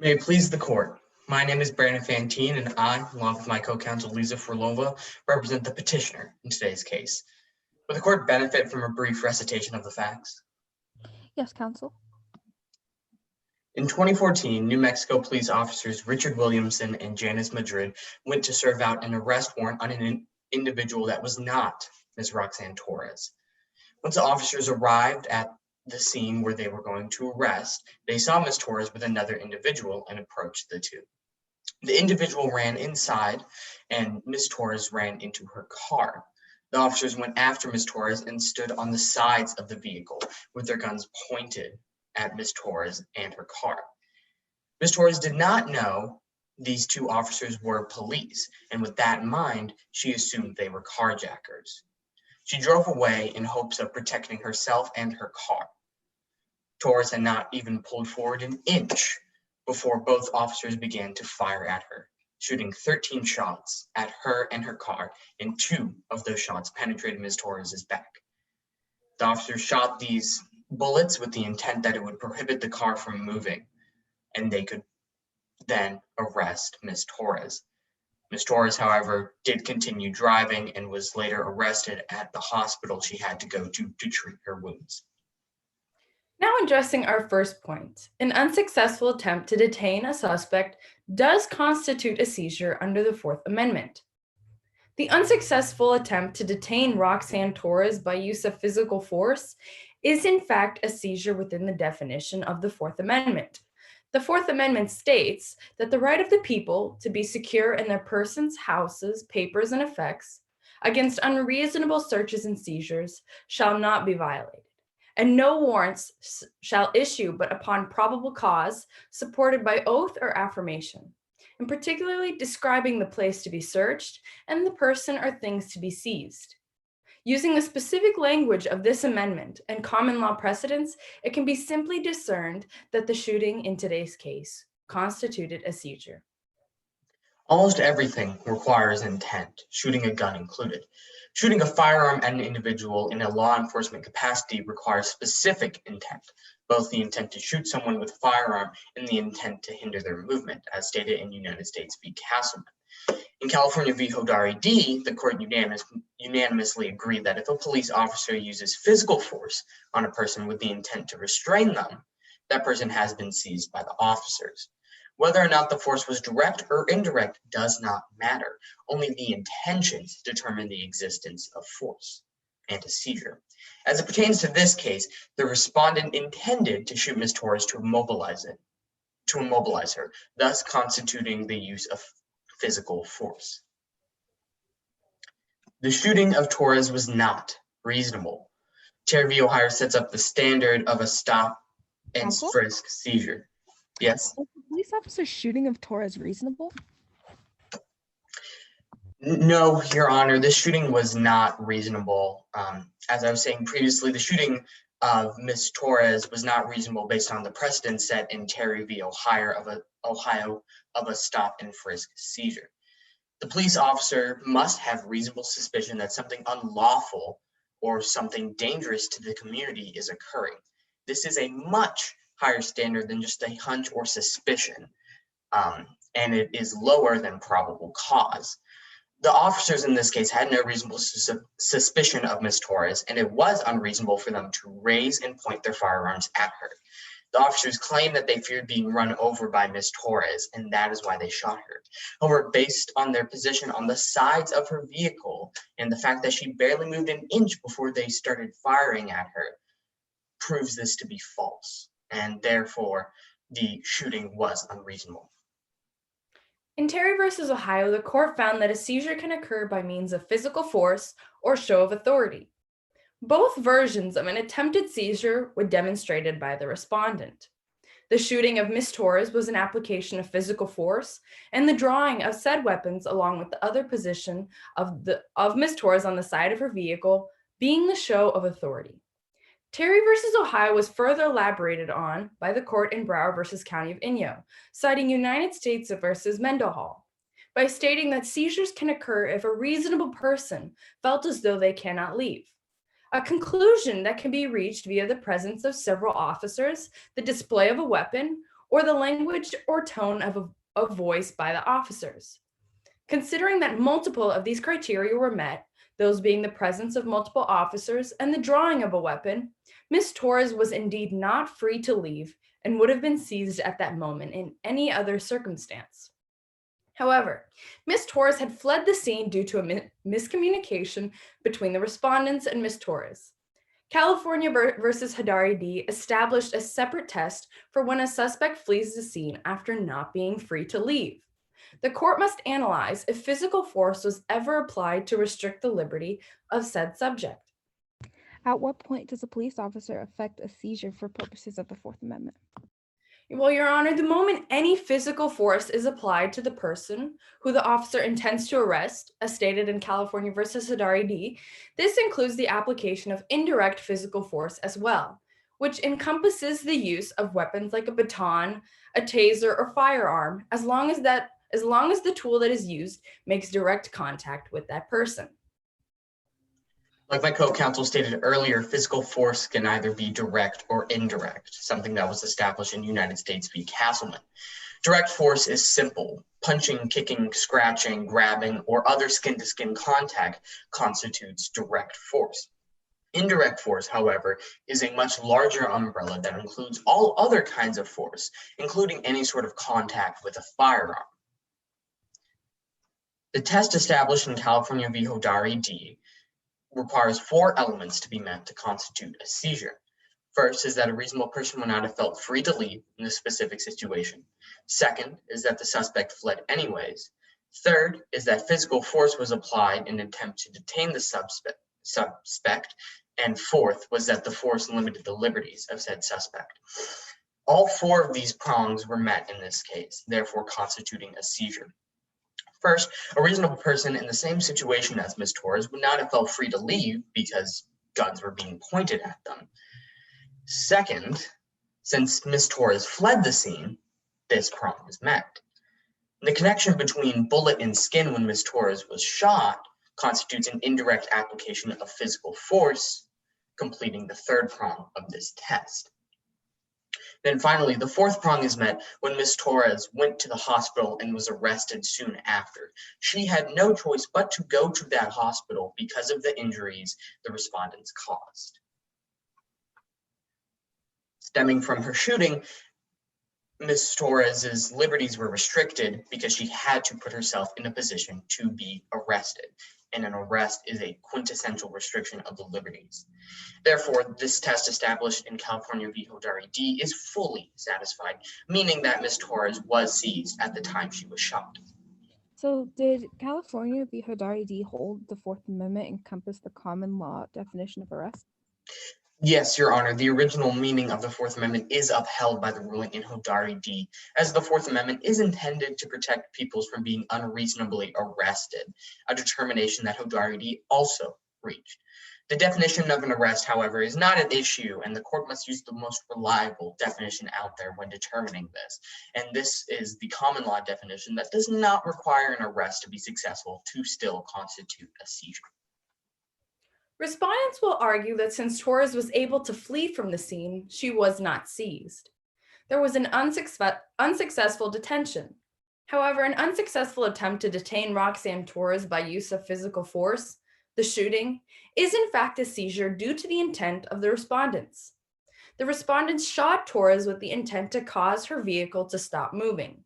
May it please the court. My name is Brandon Fantine, and I, along with my co-counsel Lisa Frolova, represent the petitioner in today's case. Will the court benefit from a brief recitation of the facts? Yes, counsel. In 2014, New Mexico police officers Richard Williamson and Janice Madrid went to serve out an arrest warrant on an individual that was not Ms. Roxanne Torres. Once the officers arrived at the scene where they were going to arrest, they saw Ms. Torres with another individual and approached the two. The individual ran inside and Ms. Torres ran into her car. The officers went after Ms. Torres and stood on the sides of the vehicle with their guns pointed at Ms. Torres and her car. Ms. Torres did not know these two officers were police, and with that in mind, she assumed they were carjackers. She drove away in hopes of protecting herself and her car. Torres had not even pulled forward an inch before both officers began to fire at her, shooting 13 shots at her and her car, and 2 of those shots penetrated Ms. Torres's back. The officers shot these bullets with the intent that it would prohibit the car from moving, and they could then arrest Ms. Torres. Ms. Torres, however, did continue driving and was later arrested at the hospital she had to go to treat her wounds. Now addressing our first point, an unsuccessful attempt to detain a suspect does constitute a seizure under the Fourth Amendment. The unsuccessful attempt to detain Roxanne Torres by use of physical force is in fact a seizure within the definition of the Fourth Amendment. The Fourth Amendment states that the right of the people to be secure in their persons, houses, papers, and effects against unreasonable searches and seizures shall not be violated, and no warrants shall issue but upon probable cause supported by oath or affirmation, and particularly describing the place to be searched and the person or things to be seized. Using the specific language of this amendment and common law precedents, it can be simply discerned that the shooting in today's case constituted a seizure. Almost everything requires intent, shooting a gun included. Shooting a firearm at an individual in a law enforcement capacity requires specific intent, both the intent to shoot someone with a firearm and the intent to hinder their movement, as stated in United States v. Castleman. In California v. Hodari D., the court unanimously agreed that if a police officer uses physical force on a person with the intent to restrain them, that person has been seized by the officers. Whether or not the force was direct or indirect does not matter. Only the intentions determine the existence of force and a seizure. As it pertains to this case, the respondent intended to shoot Ms. Torres to immobilize her, thus constituting the use of physical force. The shooting of Torres was not reasonable. Terry v. Ohio sets up the standard of a stop and frisk seizure. Yes? Was the police officer's shooting of Torres reasonable? No, Your Honor, this shooting was not reasonable. As I was saying previously, the shooting of Ms. Torres was not reasonable based on the precedent set in Terry v. Ohio of a stop and frisk seizure. The police officer must have reasonable suspicion that something unlawful or something dangerous to the community is occurring. This is a much higher standard than just a hunch or suspicion, and it is lower than probable cause. The officers in this case had no reasonable suspicion of Ms. Torres, and it was unreasonable for them to raise and point their firearms at her. The officers claimed that they feared being run over by Ms. Torres, and that is why they shot her. However, based on their position on the sides of her vehicle and the fact that she barely moved an inch before they started firing at her, proves this to be false, and therefore the shooting was unreasonable. In Terry v. Ohio, the court found that a seizure can occur by means of physical force or show of authority. Both versions of an attempted seizure were demonstrated by the respondent. The shooting of Ms. Torres was an application of physical force, and the drawing of said weapons along with the other position of Ms. Torres on the side of her vehicle being the show of authority. Terry v. Ohio was further elaborated on by the court in Broward v. County of Inyo, citing United States v. Mendenhall, by stating that seizures can occur if a reasonable person felt as though they cannot leave. A conclusion that can be reached via the presence of several officers, the display of a weapon, or the language or tone of a voice by the officers. Considering that multiple of these criteria were met, those being the presence of multiple officers and the drawing of a weapon, Ms. Torres was indeed not free to leave and would have been seized at that moment in any other circumstance. However, Ms. Torres had fled the scene due to a miscommunication between the respondents and Ms. Torres. California versus Hadari D established a separate test for when a suspect flees the scene after not being free to leave. The court must analyze if physical force was ever applied to restrict the liberty of said subject. At what point does a police officer affect a seizure for purposes of the Fourth Amendment? Well, Your Honor, the moment any physical force is applied to the person who the officer intends to arrest, as stated in California versus Hadari D, this includes the application of indirect physical force as well, which encompasses the use of weapons like a baton, a taser, or firearm, as long as the tool that is used makes direct contact with that person. Like my co-counsel stated earlier, physical force can either be direct or indirect, something that was established in United States v. Castleman. Direct force is simple. Punching, kicking, scratching, grabbing, or other skin-to-skin contact constitutes direct force. Indirect force, however, is a much larger umbrella that includes all other kinds of force, including any sort of contact with a firearm. The test established in California v. Hadari D requires 4 elements to be met to constitute a seizure. First is that a reasonable person would not have felt free to leave in this specific situation. Second is that the suspect fled anyways. Third is that physical force was applied in an attempt to detain the suspect. And fourth was that the force limited the liberties of said suspect. All 4 of these prongs were met in this case, therefore constituting a seizure. First, a reasonable person in the same situation as Ms. Torres would not have felt free to leave because guns were being pointed at them. Second, since Ms. Torres fled the scene, this prong is met. The connection between bullet and skin when Ms. Torres was shot constitutes an indirect application of physical force, completing the 3rd prong of this test. Then finally, the 4th prong is met when Ms. Torres went to the hospital and was arrested soon after. She had no choice but to go to that hospital because of the injuries the respondents caused. Stemming from her shooting, Ms. Torres's liberties were restricted because she had to put herself in a position to be arrested. And an arrest is a quintessential restriction of the liberties. Therefore, this test established in California v. Hadari D is fully satisfied, meaning that Ms. Torres was seized at the time she was shot. So did California v. Hadari D hold the Fourth Amendment encompass the common law definition of arrest? Yes, Your Honor, the original meaning of the Fourth Amendment is upheld by the ruling in Hadari D, as the Fourth Amendment is intended to protect people from being unreasonably arrested, a determination that Hadari D also reached. The definition of an arrest, however, is not an issue, and the court must use the most reliable definition out there when determining this. And this is the common law definition that does not require an arrest to be successful to still constitute a seizure. Respondents will argue that since Torres was able to flee from the scene, she was not seized. There was an unsuccessful detention. However, an unsuccessful attempt to detain Roxanne Torres by use of physical force, the shooting, is in fact a seizure due to the intent of the respondents. The respondents shot Torres with the intent to cause her vehicle to stop moving.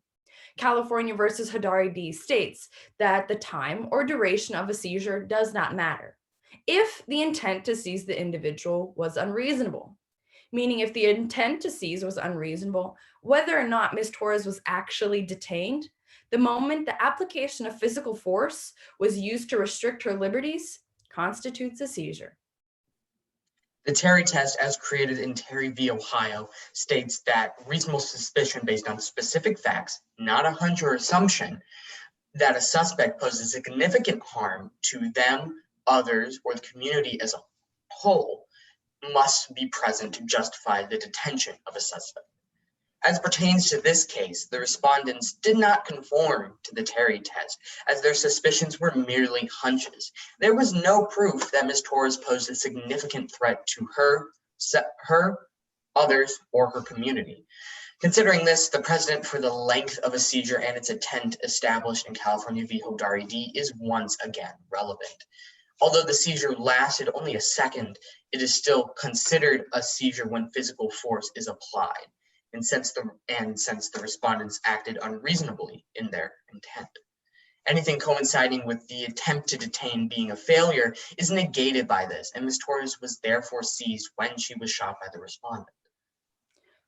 California versus Hadari D states that the time or duration of a seizure does not matter if the intent to seize the individual was unreasonable. Meaning if the intent to seize was unreasonable, whether or not Ms. Torres was actually detained, the moment the application of physical force was used to restrict her liberties constitutes a seizure. The Terry test, as created in Terry v. Ohio, states that reasonable suspicion based on specific facts, not a hunch or assumption, that a suspect poses significant harm to them, others, or the community as a whole, must be present to justify the detention of a suspect. As pertains to this case, the respondents did not conform to the Terry test, as their suspicions were merely hunches. There was no proof that Ms. Torres posed a significant threat to her, others, or her community. Considering this, the precedent for the length of a seizure and its intent established in California v. Hodari D is once again relevant. Although the seizure lasted only a second, it is still considered a seizure when physical force is applied, and since the respondents acted unreasonably in their intent. Anything coinciding with the attempt to detain being a failure is negated by this, and Ms. Torres was therefore seized when she was shot by the respondent.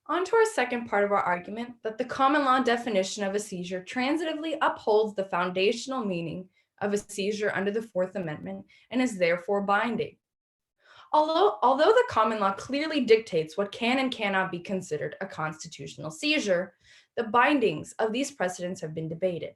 On to our second part of our argument, that the common law definition of a seizure transitively upholds the foundational meaning of a seizure under the Fourth Amendment and is therefore binding. Although the common law clearly dictates what can and cannot be considered a constitutional seizure, the bindings of these precedents have been debated.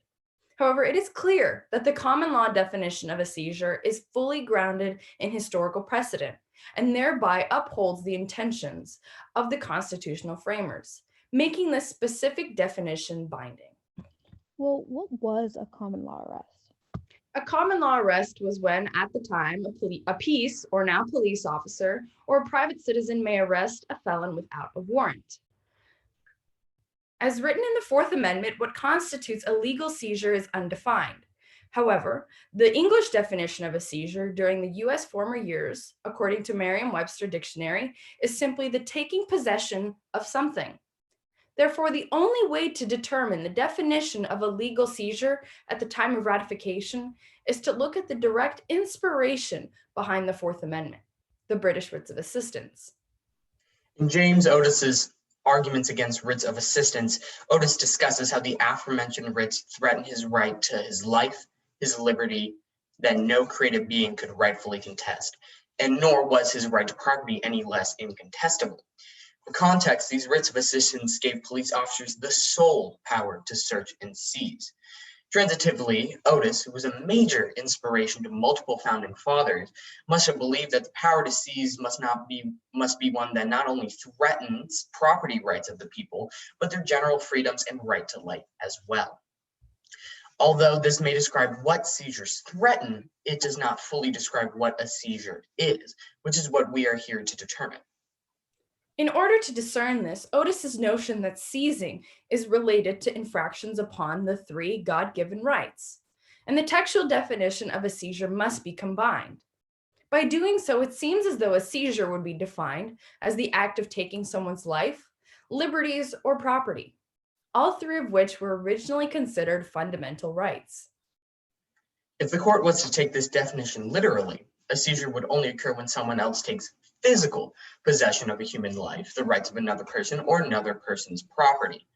However, it is clear that the common law definition of a seizure is fully grounded in historical precedent and thereby upholds the intentions of the constitutional framers, making this specific definition binding. Well, what was a common law arrest? A common law arrest was when, at the time, a peace, or now police officer, or a private citizen may arrest a felon without a warrant. As written in the Fourth Amendment, what constitutes a legal seizure is undefined. However, the English definition of a seizure during the US former years, according to Merriam-Webster Dictionary, is simply the taking possession of something. Therefore, the only way to determine the definition of a legal seizure at the time of ratification is to look at the direct inspiration behind the Fourth Amendment, the British writs of assistance. In James Otis's Arguments Against Writs of Assistance, Otis discusses how the aforementioned writs threaten his right to his life, his liberty, that no created being could rightfully contest, and nor was his right to property any less incontestable. For context, these writs of assistance gave police officers the sole power to search and seize. Transitively, Otis, who was a major inspiration to multiple founding fathers, must have believed that the power to seize must be one that not only threatens property rights of the people, but their general freedoms and right to life as well. Although this may describe what seizures threaten, it does not fully describe what a seizure is, which is what we are here to determine. In order to discern this, Otis's notion that seizing is related to infractions upon the three God-given rights, and the textual definition of a seizure must be combined. By doing so, it seems as though a seizure would be defined as the act of taking someone's life, liberties, or property, all three of which were originally considered fundamental rights. If the court was to take this definition literally, a seizure would only occur when someone else takes physical possession of a human life, the rights of another person, or another person's property.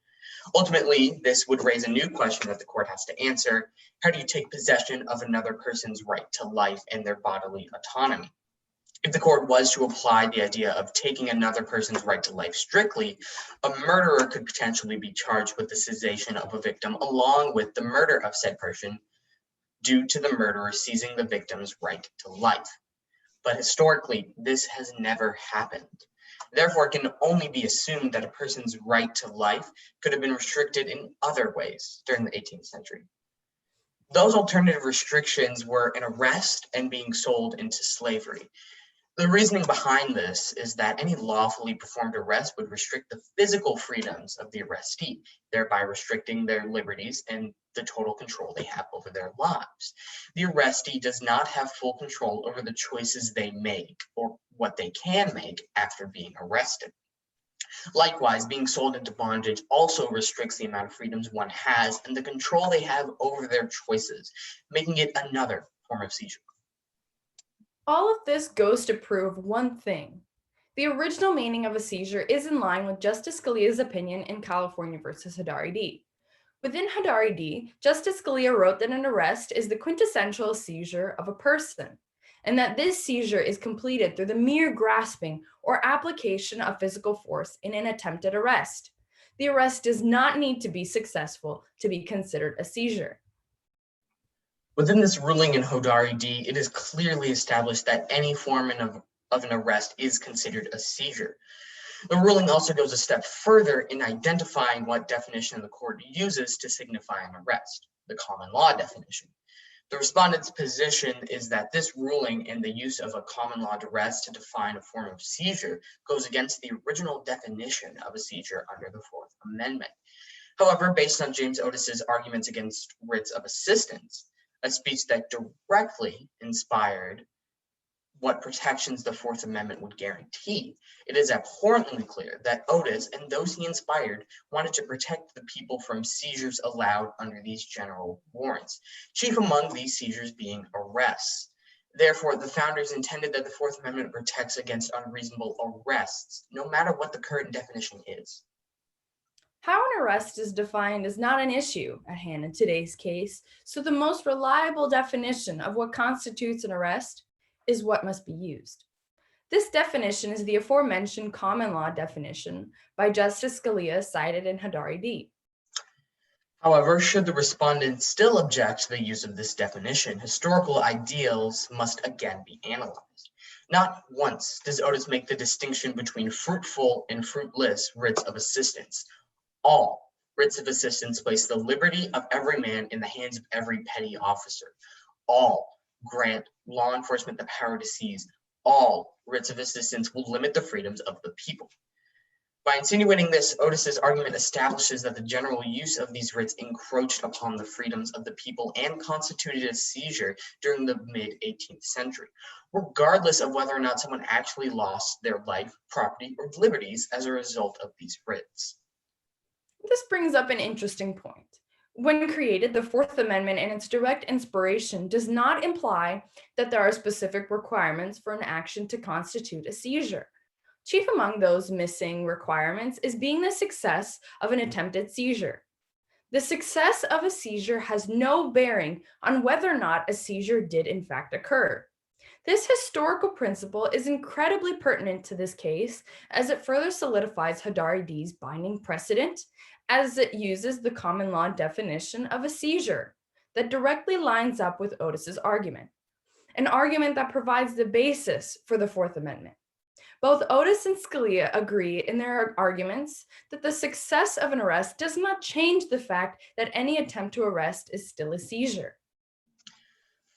Ultimately, this would raise a new question that the court has to answer. How do you take possession of another person's right to life and their bodily autonomy? If the court was to apply the idea of taking another person's right to life strictly, a murderer could potentially be charged with the cessation of a victim along with the murder of said person due to the murderer seizing the victim's right to life. But historically, this has never happened. Therefore, it can only be assumed that a person's right to life could have been restricted in other ways during the 18th century. Those alternative restrictions were an arrest and being sold into slavery. The reasoning behind this is that any lawfully performed arrest would restrict the physical freedoms of the arrestee, thereby restricting their liberties and the total control they have over their lives. The arrestee does not have full control over the choices they make or what they can make after being arrested. Likewise, being sold into bondage also restricts the amount of freedoms one has and the control they have over their choices, making it another form of seizure. All of this goes to prove one thing. The original meaning of a seizure is in line with Justice Scalia's opinion in California versus Hodari D. Within Hodari D, Justice Scalia wrote that an arrest is the quintessential seizure of a person, and that this seizure is completed through the mere grasping or application of physical force in an attempted arrest. The arrest does not need to be successful to be considered a seizure. Within this ruling in Hodari D, it is clearly established that any form of an arrest is considered a seizure. The ruling also goes a step further in identifying what definition the court uses to signify an arrest, the common law definition. The respondent's position is that this ruling and the use of a common law arrest to define a form of seizure goes against the original definition of a seizure under the Fourth Amendment. However, based on James Otis's arguments against writs of assistance, a speech that directly inspired what protections the Fourth Amendment would guarantee, it is abhorrently clear that Otis and those he inspired wanted to protect the people from seizures allowed under these general warrants, chief among these seizures being arrests. Therefore, the founders intended that the Fourth Amendment protects against unreasonable arrests, no matter what the current definition is. How an arrest is defined is not an issue at hand in today's case, so the most reliable definition of what constitutes an arrest is what must be used. This definition is the aforementioned common law definition by Justice Scalia cited in Hadari D. However, should the respondent still object to the use of this definition, historical ideals must again be analyzed. Not once does Otis make the distinction between fruitful and fruitless writs of assistance. All writs of assistance place the liberty of every man in the hands of every petty officer. All grant law enforcement the power to seize. All writs of assistance will limit the freedoms of the people. By insinuating this, Otis's argument establishes that the general use of these writs encroached upon the freedoms of the people and constituted a seizure during the mid-18th century, regardless of whether or not someone actually lost their life, property, or liberties as a result of these writs. This brings up an interesting point. When created, the Fourth Amendment and its direct inspiration does not imply that there are specific requirements for an action to constitute a seizure. Chief among those missing requirements is being the success of an attempted seizure. The success of a seizure has no bearing on whether or not a seizure did in fact occur. This historical principle is incredibly pertinent to this case as it further solidifies Hadari D's binding precedent as it uses the common law definition of a seizure that directly lines up with Otis's argument, an argument that provides the basis for the Fourth Amendment. Both Otis and Scalia agree in their arguments that the success of an arrest does not change the fact that any attempt to arrest is still a seizure.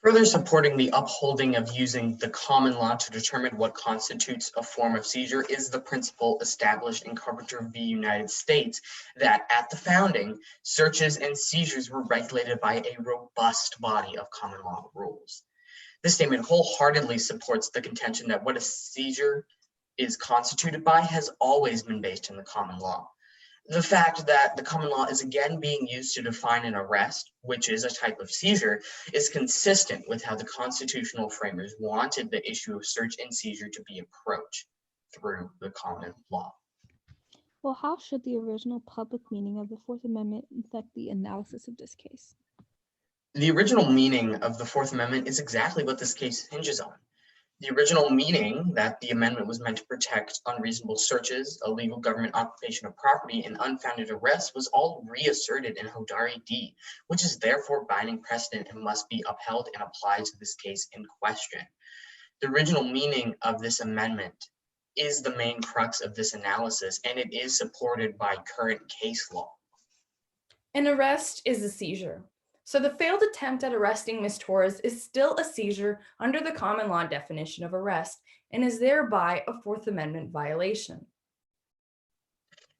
Further supporting the upholding of using the common law to determine what constitutes a form of seizure is the principle established in Carpenter v. United States that at the founding, searches and seizures were regulated by a robust body of common law rules. This statement wholeheartedly supports the contention that what a seizure is constituted by has always been based in the common law. The fact that the common law is again being used to define an arrest, which is a type of seizure, is consistent with how the constitutional framers wanted the issue of search and seizure to be approached through the common law. Well, how should the original public meaning of the Fourth Amendment affect the analysis of this case? The original meaning of the Fourth Amendment is exactly what this case hinges on. The original meaning that the amendment was meant to protect unreasonable searches, illegal government occupation of property, and unfounded arrests was all reasserted in Hadari D, which is therefore binding precedent and must be upheld and applied to this case in question. The original meaning of this amendment is the main crux of this analysis, and it is supported by current case law. An arrest is a seizure. So the failed attempt at arresting Ms. Torres is still a seizure under the common law definition of arrest and is thereby a Fourth Amendment violation.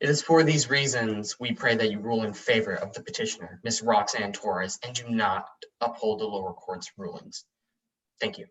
It is for these reasons we pray that you rule in favor of the petitioner, Ms. Roxanne Torres, and do not uphold the lower court's rulings. Thank you.